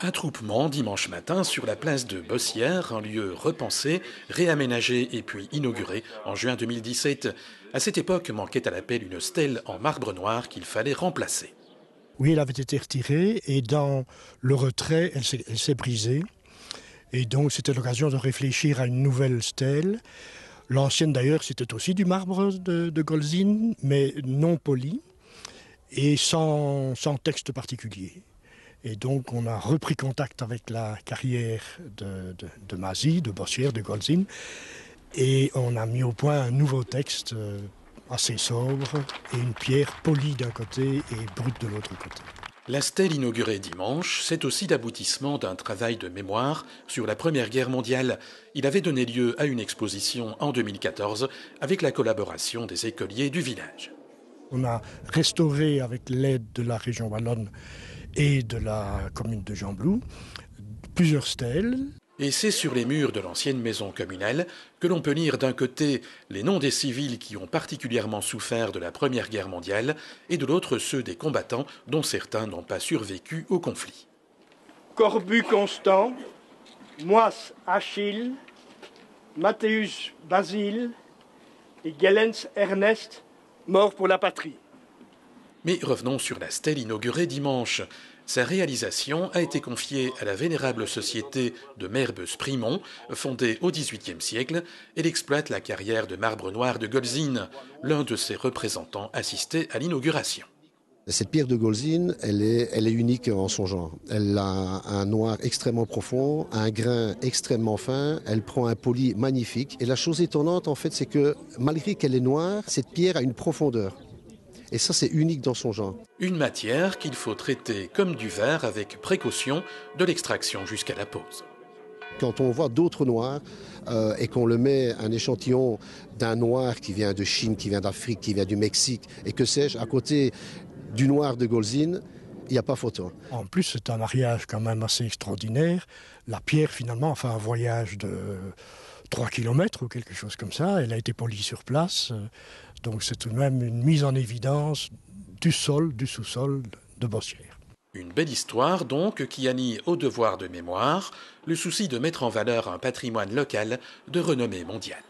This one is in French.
Attroupement dimanche matin sur la place de Bossière, un lieu repensé, réaménagé et puis inauguré en juin 2017. À cette époque manquait à l'appel une stèle en marbre noir qu'il fallait remplacer. Oui, elle avait été retirée et dans le retrait, elle s'est brisée. Et donc c'était l'occasion de réfléchir à une nouvelle stèle. L'ancienne d'ailleurs, c'était aussi du marbre de Golzine, mais non poli et sans texte particulier. Et donc on a repris contact avec la carrière de Mazy, de Bossière, de Golzine, et on a mis au point un nouveau texte assez sobre et une pierre polie d'un côté et brute de l'autre côté. La stèle inaugurée dimanche, c'est aussi l'aboutissement d'un travail de mémoire sur la Première Guerre mondiale. Il avait donné lieu à une exposition en 2014 avec la collaboration des écoliers du village. On a restauré avec l'aide de la région wallonne et de la commune de Gembloux plusieurs stèles. Et c'est sur les murs de l'ancienne maison communale que l'on peut lire d'un côté les noms des civils qui ont particulièrement souffert de la Première Guerre mondiale et de l'autre ceux des combattants dont certains n'ont pas survécu au conflit. Corbu Constant, Moise Achille, Matthäus Basile et Gellens Ernest, morts pour la patrie. Mais revenons sur la stèle inaugurée dimanche. Sa réalisation a été confiée à la vénérable société de Merbeus-Primont, fondée au XVIIIe siècle. Elle exploite la carrière de marbre noir de Golzine. L'un de ses représentants assistait à l'inauguration. Cette pierre de Golzine, elle est unique en son genre. Elle a un noir extrêmement profond, un grain extrêmement fin, elle prend un poli magnifique. Et la chose étonnante, en fait, c'est que malgré qu'elle est noire, cette pierre a une profondeur. Et ça, c'est unique dans son genre. Une matière qu'il faut traiter comme du verre avec précaution, de l'extraction jusqu'à la pose. Quand on voit d'autres noirs et qu'on le met un échantillon d'un noir qui vient de Chine, qui vient d'Afrique, qui vient du Mexique, et que sais-je, à côté du noir de Golzine, il n'y a pas photo. En plus, c'est un mariage quand même assez extraordinaire. La pierre, finalement, a fait un voyage de 3 km ou quelque chose comme ça. Elle a été polie sur place. Donc c'est tout de même une mise en évidence du sol, du sous-sol de Bossière. Une belle histoire donc qui annie au devoir de mémoire le souci de mettre en valeur un patrimoine local de renommée mondiale.